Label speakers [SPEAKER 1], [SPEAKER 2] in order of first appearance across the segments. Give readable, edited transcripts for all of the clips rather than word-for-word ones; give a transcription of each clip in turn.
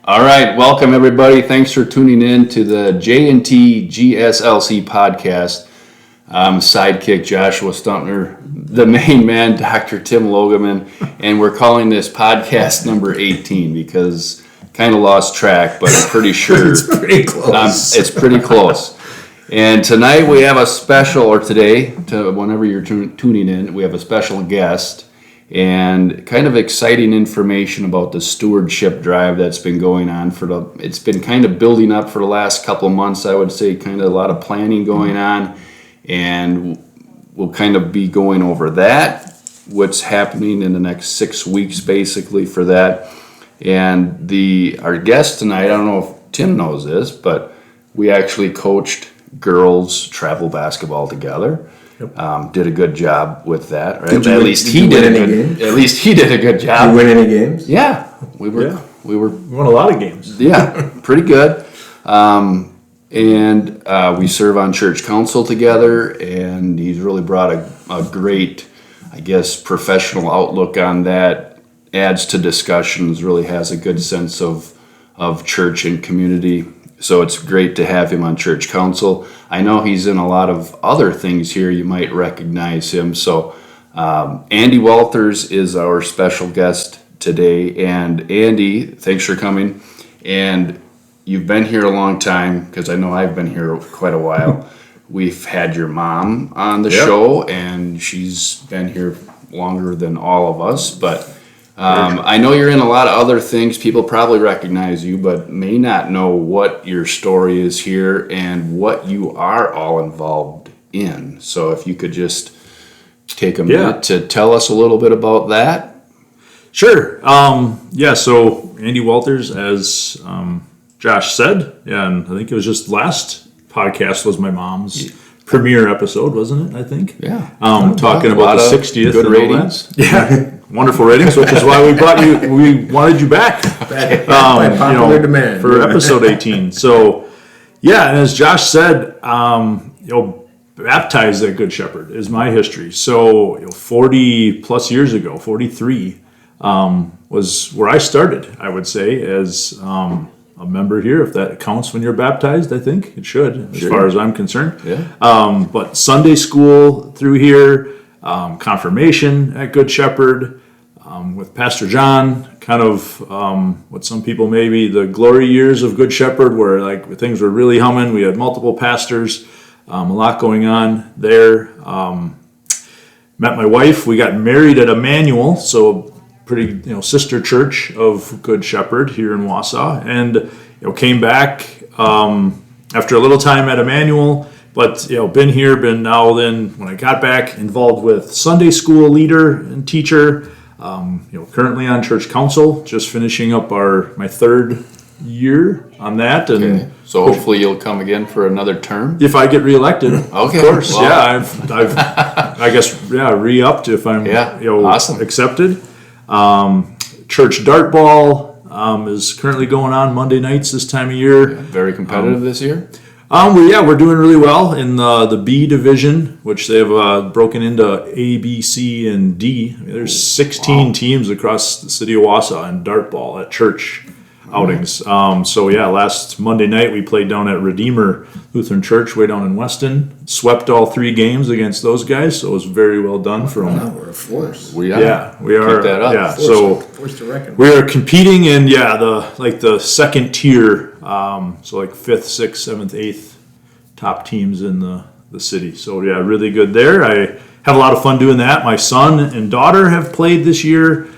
[SPEAKER 1] All right, welcome everybody. Thanks for tuning in to the J&T GSLC podcast. I'm sidekick Joshua Stuntner, the main man, Dr. Tim Logeman, and we're calling this podcast number 18 because kind of lost track, but I'm pretty sure
[SPEAKER 2] it's pretty close.
[SPEAKER 1] It's pretty close. And tonight we have a special, or today, whenever you're tuning in, we have a special guest and kind of exciting information about the stewardship drive that's been going on it's been kind of building up for the last couple of months, I would say, kind of a lot of planning going on, and we'll kind of be going over that, what's happening in the next 6 weeks basically for that. And our guest tonight, I don't know if Tim knows this, but we actually coached girls travel basketball together. Yep. Did a good job with that, right? At least he did a good job.
[SPEAKER 2] Did you win any games?
[SPEAKER 1] Yeah, we won
[SPEAKER 3] a lot of games.
[SPEAKER 1] Yeah, pretty good. And we serve on church council together, and he's really brought a great, I guess, professional outlook on that. Adds to discussions. Really has a good sense of church and community. So it's great to have him on church council. I know he's in a lot of other things here. You might recognize him. So Andy Walters is our special guest today. And Andy, thanks for coming. And you've been here a long time, because I know I've been here quite a while. We've had your mom on the show, and she's been here longer than all of us. But I know you're in a lot of other things. People probably recognize you, but may not know what your story is here and what you are all involved in. So if you could just take a minute to tell us a little bit about that.
[SPEAKER 3] Sure. So Andy Walters, as Josh said, and I think it was just last podcast was my mom's premiere episode, wasn't it? I think.
[SPEAKER 1] Yeah.
[SPEAKER 3] Talking about the 60th.
[SPEAKER 1] Good ratings.
[SPEAKER 3] Yeah. Wonderful ratings, which is why we wanted you back.
[SPEAKER 2] By popular demand.
[SPEAKER 3] For episode 18. So, and as Josh said, baptized at Good Shepherd is my history. So, 40 plus years ago, 43, was where I started, I would say, as a member here, if that counts when you're baptized. I think it should, as far as I'm concerned.
[SPEAKER 1] Yeah.
[SPEAKER 3] But Sunday school through here, confirmation at Good Shepherd, with Pastor John, kind of what some people maybe the glory years of Good Shepherd, where things were really humming. We had multiple pastors, a lot going on there. Met my wife. We got married at Emmanuel, so pretty sister church of Good Shepherd here in Wausau, and came back after a little time at Emmanuel. But been now then when I got back involved with Sunday school leader and teacher. Currently on church council, just finishing up my third year on that, and
[SPEAKER 1] so hopefully you'll come again for another term
[SPEAKER 3] if I get reelected.
[SPEAKER 1] Okay,
[SPEAKER 3] of course.
[SPEAKER 1] Well.
[SPEAKER 3] I've I guess re-upped if I'm
[SPEAKER 1] awesome.
[SPEAKER 3] accepted. Church dart ball is currently going on Monday nights this time of year.
[SPEAKER 1] Very competitive this year.
[SPEAKER 3] We're doing really well in the B division, which they've broken into A, B, C, and D. There's 16 teams across the city of Wausau in dart ball at church outings. Last Monday night we played down at Redeemer Lutheran Church way down in Weston. Swept all 3 games against those guys, so it was very well done for them.
[SPEAKER 2] Wow, we're a force.
[SPEAKER 3] We are.
[SPEAKER 1] Keep that up.
[SPEAKER 3] Yeah,
[SPEAKER 2] Force to reckon.
[SPEAKER 3] we are competing in the second tier, so 5th, 6th, 7th, 8th top teams in the city. So really good there. I have a lot of fun doing that. My son and daughter have played this year.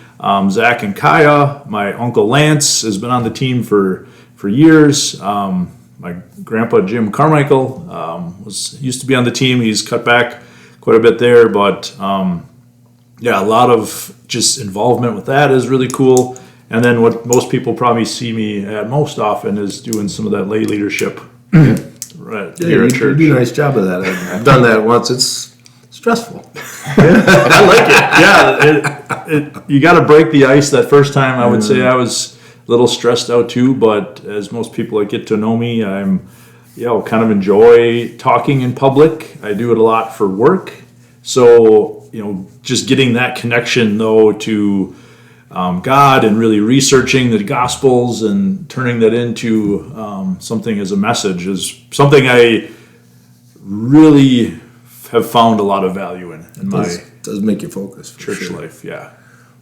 [SPEAKER 3] Zach and Kaya. My uncle Lance has been on the team for years. My grandpa Jim Carmichael used to be on the team. He's cut back quite a bit there, but a lot of just involvement with that is really cool. And then what most people probably see me at most often is doing some of that lay leadership here at church.
[SPEAKER 2] You do a nice job of that. I've done that once. It's stressful.
[SPEAKER 3] I like it. You got to break the ice that first time. I would say I was a little stressed out too, but as most people that get to know me, I'm kind of enjoy talking in public. I do it a lot for work. So, just getting that connection though to God and really researching the Gospels and turning that into something as a message is something I really have found a lot of value in my
[SPEAKER 2] Does make you focus. For
[SPEAKER 3] church
[SPEAKER 2] sure.
[SPEAKER 3] life. Yeah.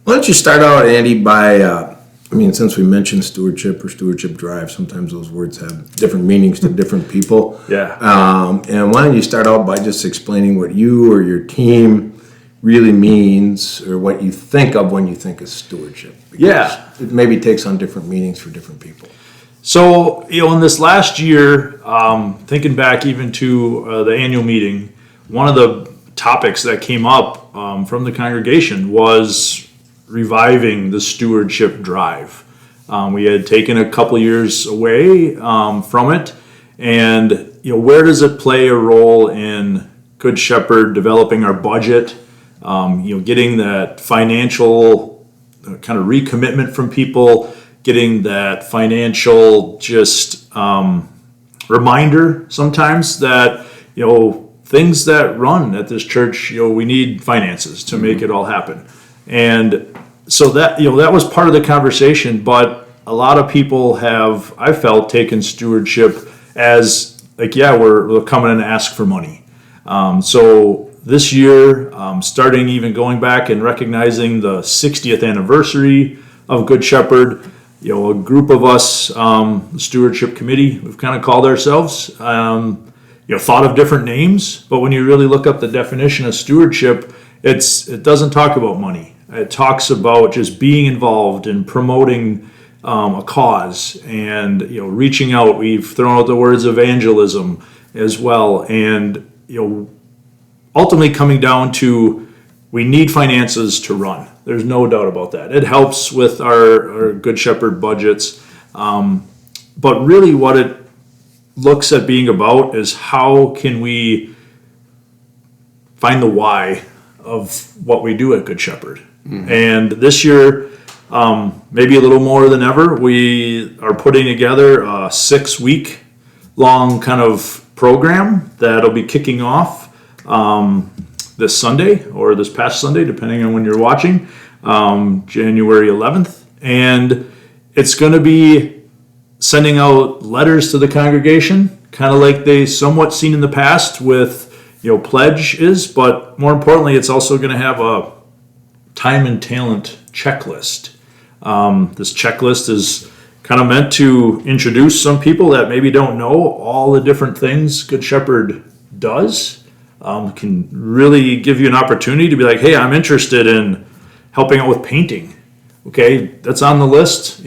[SPEAKER 2] Why don't you start out, Andy, by, since we mentioned stewardship or stewardship drive, sometimes those words have different meanings to different people.
[SPEAKER 3] Yeah.
[SPEAKER 2] And why don't you start out by just explaining what you or your team really means, or what you think of when you think of stewardship? Because
[SPEAKER 3] Yeah.
[SPEAKER 2] it maybe takes on different meanings for different people.
[SPEAKER 3] So, in this last year, thinking back even to the annual meeting, one of the topics that came up from the congregation was reviving the stewardship drive. We had taken a couple years away from it, and where does it play a role in Good Shepherd developing our budget, getting that financial kind of recommitment from people, getting that financial just reminder sometimes that things that run at this church, we need finances to make it all happen. And so that that was part of the conversation, but a lot of people have, I felt, taken stewardship as like, yeah, we're coming in to ask for money. So this year, starting even going back and recognizing the 60th anniversary of Good Shepherd, a group of us, the stewardship committee, we've kind of called ourselves, thought of different names, but when you really look up the definition of stewardship, it doesn't talk about money. It talks about just being involved in promoting a cause and reaching out. We've thrown out the words evangelism as well, and ultimately coming down to we need finances to run. There's no doubt about that. It helps with our Good Shepherd budgets, but really what it looks at being about is how can we find the why of what we do at Good Shepherd. Mm-hmm. And this year, maybe a little more than ever, we are putting together a 6-week long kind of program that'll be kicking off this Sunday or this past Sunday, depending on when you're watching, January 11th. And it's going to be sending out letters to the congregation, kind of like they somewhat seen in the past with pledge is, but more importantly, it's also going to have a time and talent checklist. This checklist is kind of meant to introduce some people that maybe don't know all the different things Good Shepherd does. Can really give you an opportunity to be like, hey, I'm interested in helping out with painting. Okay, that's on the list.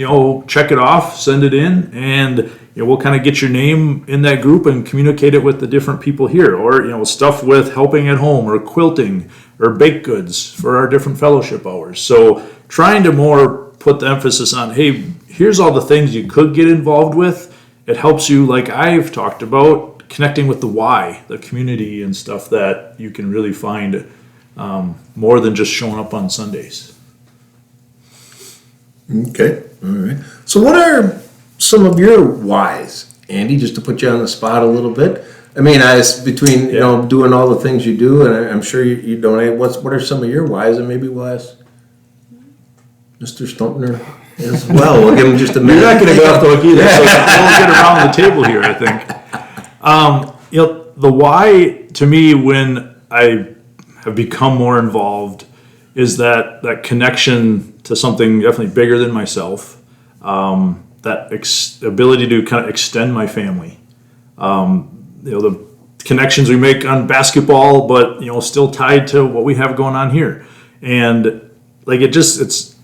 [SPEAKER 3] Check it off, send it in, and we'll kind of get your name in that group and communicate it with the different people here. Or stuff with helping at home or quilting or baked goods for our different fellowship hours. So trying to more put the emphasis on, hey, here's all the things you could get involved with. It helps you, like I've talked about, connecting with the why, the community and stuff that you can really find more than just showing up on Sundays.
[SPEAKER 2] Okay, all right. So what are some of your whys, Andy, just to put you on the spot a little bit? Between doing all the things you do, and I'm sure you donate, what are some of your whys? And maybe we'll ask Mr. Stumpner as well. We'll give him just a minute.
[SPEAKER 3] You're not going to go off the hook either, so we'll get around the table here, I think. The why, to me, when I have become more involved, is that connection to something definitely bigger than myself, that ability to kind of extend my family. The connections we make on basketball, but still tied to what we have going on here. And it's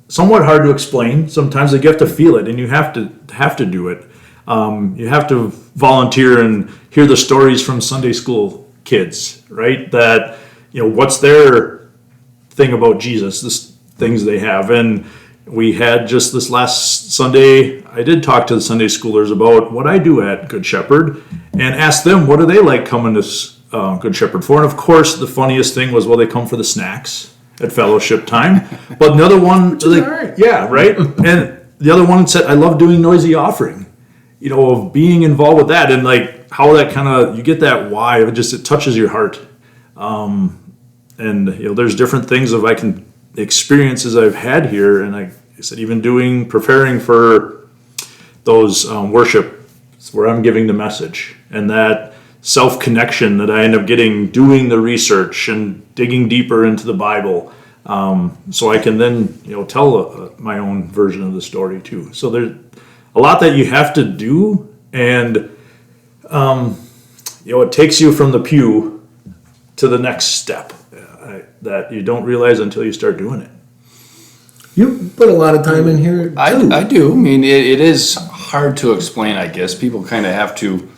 [SPEAKER 3] somewhat hard to explain. Sometimes you have to feel it, and you have to do it. You have to volunteer and hear the stories from Sunday school kids, right? That what's their thing about Jesus, the things they have. And we had just this last Sunday, I did talk to the Sunday schoolers about what I do at Good Shepherd and ask them what do they like coming to Good Shepherd for. And of course, the funniest thing was, they come for the snacks at fellowship time. But the other one,
[SPEAKER 2] right.
[SPEAKER 3] Yeah, right? And the other one said, I love doing noisy offering, of being involved with that and how that kind of, you get that why, it touches your heart. And there's different things of experiences I've had here, and I said even preparing for those worship where I'm giving the message, and that self-connection that I end up getting doing the research and digging deeper into the Bible, so I can then tell my own version of the story too. So there's a lot that you have to do, and it takes you from the pew to the next step that you don't realize until you start doing it.
[SPEAKER 2] You put a lot of time in here.
[SPEAKER 1] I do. I mean, it is hard to explain, I guess. People kind of have to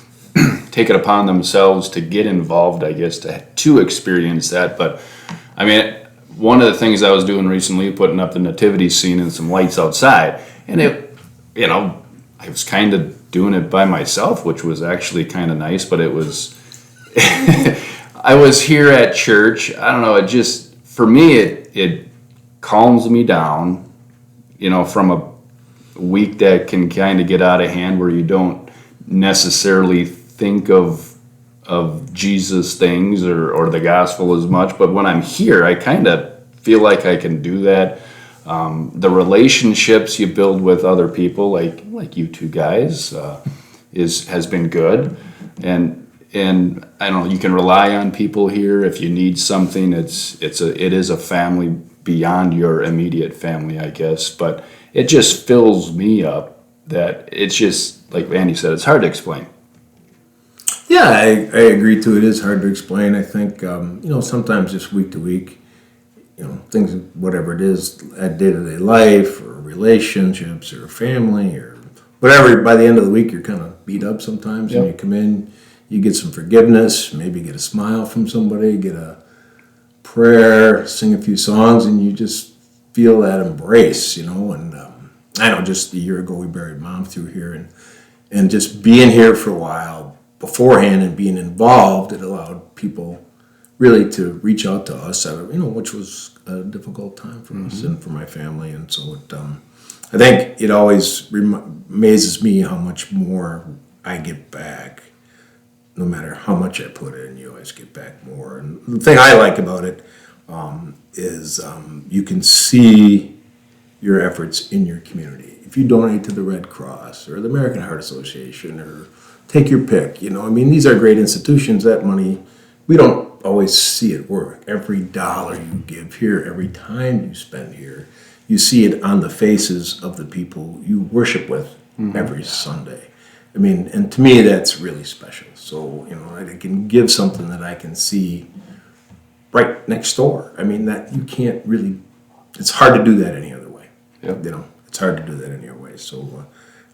[SPEAKER 1] take it upon themselves to get involved, I guess, to experience that. But, I mean, one of the things I was doing recently, putting up the nativity scene and some lights outside, and I was kind of doing it by myself, which was actually kind of nice, but it was... I was here at church. I don't know, it just, for me, it calms me down, from a week that can kind of get out of hand where you don't necessarily think of Jesus things or the gospel as much. But when I'm here, I kind of feel like I can do that. The relationships you build with other people, like you two guys, has been good. And I don't know, you can rely on people here if you need something. It is a family beyond your immediate family, I guess. But it just fills me up that it's just, like Andy said, it's hard to explain.
[SPEAKER 2] Yeah, I agree too. It is hard to explain. I think, sometimes just week to week, things, whatever it is, at day-to-day life or relationships or family or whatever, by the end of the week, you're kind of beat up sometimes.
[SPEAKER 1] Yep.
[SPEAKER 2] And you come in, you get some forgiveness, maybe get a smile from somebody, get a prayer, sing a few songs, and you just feel that embrace, and I know just a year ago we buried Mom through here, and just being here for a while beforehand and being involved, it allowed people really to reach out to us, which was a difficult time for us and for my family. And so I think it always amazes me how much more I get back. No matter how much I put in, you always get back more. And the thing I like about it is you can see your efforts in your community. If you donate to the Red Cross or the American Heart Association or take your pick, these are great institutions. That money, we don't always see it work. Every dollar you give here, every time you spend here, you see it on the faces of the people you worship with every Sunday. And to me, that's really special. So, I can give something that I can see right next door. That you can't really, it's hard to do that any other way.
[SPEAKER 1] Yep.
[SPEAKER 2] It's hard to do that any other way. So,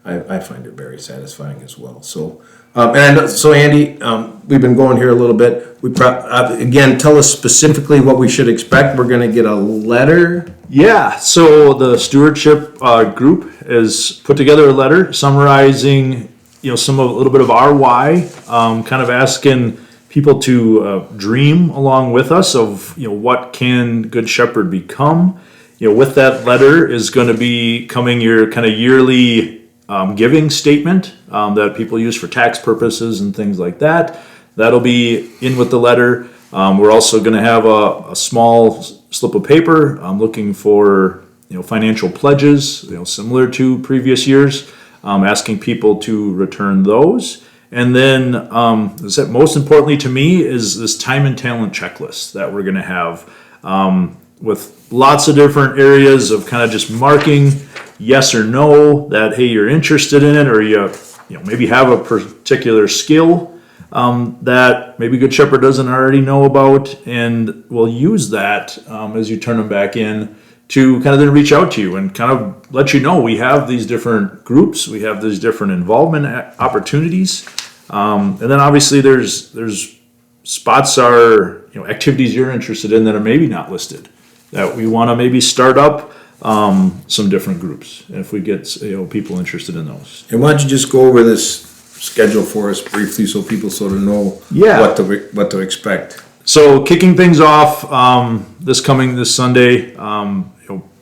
[SPEAKER 2] I find it very satisfying as well. So, Andy, we've been going here a little bit. Again, tell us specifically what we should expect. We're going to get a letter.
[SPEAKER 3] Yeah, so the Stewardship group has put together a letter summarizing a little bit of our why, kind of asking people to dream along with us of what can Good Shepherd become. With that letter is going to be coming your kind of yearly giving statement that people use for tax purposes and things like that. That'll be in with the letter. We're also going to have a small slip of paper looking for financial pledges, similar to previous years. Asking people to return those. And then, most importantly to me, is this time and talent checklist that we're going to have with lots of different areas of kind of just marking yes or no that, hey, you're interested in it, or you maybe have a particular skill that maybe Good Shepherd doesn't already know about, and we'll use that as you turn them back in to kind of then reach out to you and kind of let you know we have these different groups, we have these different involvement opportunities, and then obviously there's spots are activities you're interested in that are maybe not listed that we want to maybe start up some different groups if we get people interested in those.
[SPEAKER 2] And why don't you just go over this schedule for us briefly so people sort of know what to expect.
[SPEAKER 3] So kicking things off this Sunday,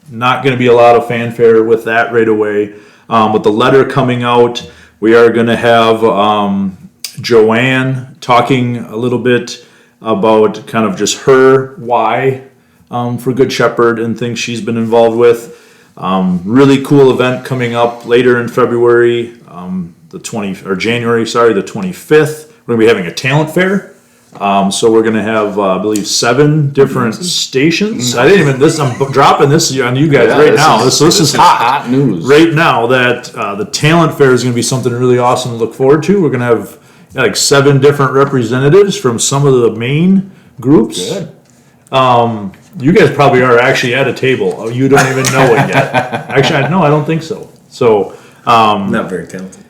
[SPEAKER 3] not going to be a lot of fanfare with that right away. With the letter coming out, we are going to have Joanne talking a little bit about kind of just her why for Good Shepherd and things she's been involved with. Really cool event coming up later in February, January, the 25th. We're going to be having a talent fair. So we're going to have, I believe, 7 different stations. I'm dropping this on you guys right now. This is
[SPEAKER 1] hot news.
[SPEAKER 3] Right now that the talent fair is going to be something really awesome to look forward to. We're going to have like 7 different representatives from some of the main groups.
[SPEAKER 1] Good.
[SPEAKER 3] You guys probably are actually at a table. Oh, you don't even know it yet. Actually, no, I don't think so. So,
[SPEAKER 2] Not very talented.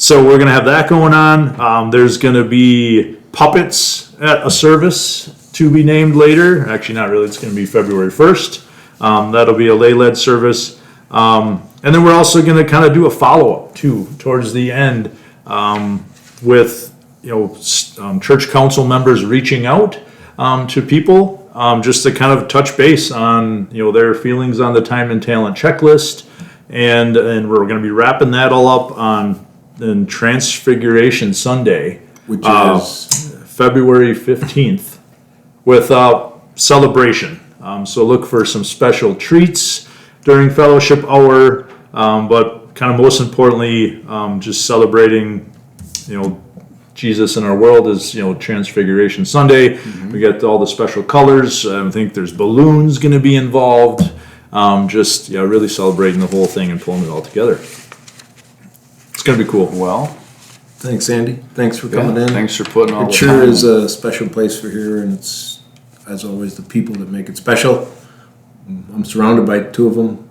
[SPEAKER 3] so we're going to have that going on. There's going to be puppets at a service to be named later. Actually, not really. It's going to be February 1st. That'll be a lay-led service. And then we're also going to kind of do a follow-up too towards the end with church council members reaching out to people just to kind of touch base on their feelings on the time and talent checklist, and we're going to be wrapping that all up on Transfiguration Sunday,
[SPEAKER 2] Which is
[SPEAKER 3] February 15th, with celebration. So look for some special treats during fellowship hour, but kind of most importantly, just celebrating, Jesus in our world is, Transfiguration Sunday. We got all the special colors. I think there's balloons going to be involved. Really celebrating the whole thing and pulling it all together. It's going to be cool.
[SPEAKER 1] Well,
[SPEAKER 2] thanks, Andy. Thanks for coming in.
[SPEAKER 1] thanks for putting all
[SPEAKER 2] It
[SPEAKER 1] the
[SPEAKER 2] sure
[SPEAKER 1] time
[SPEAKER 2] is
[SPEAKER 1] in.
[SPEAKER 2] a special place for here, and it's, as always, the people that make it special. I'm surrounded by 2 of them.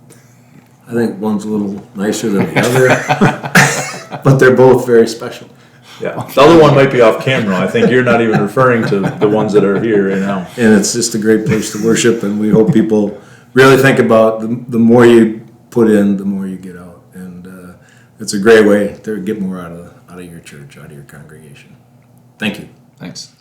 [SPEAKER 2] I think one's a little nicer than the other, but they're both very special.
[SPEAKER 3] Yeah, the other one might be off camera. I think you're not even referring to the ones that are here right now.
[SPEAKER 2] And it's just a great place to worship, and we hope people really think about the more you put in, the more you get out. And it's a great way to get more out of your church, out of your congregation. Thank you.
[SPEAKER 1] Thanks.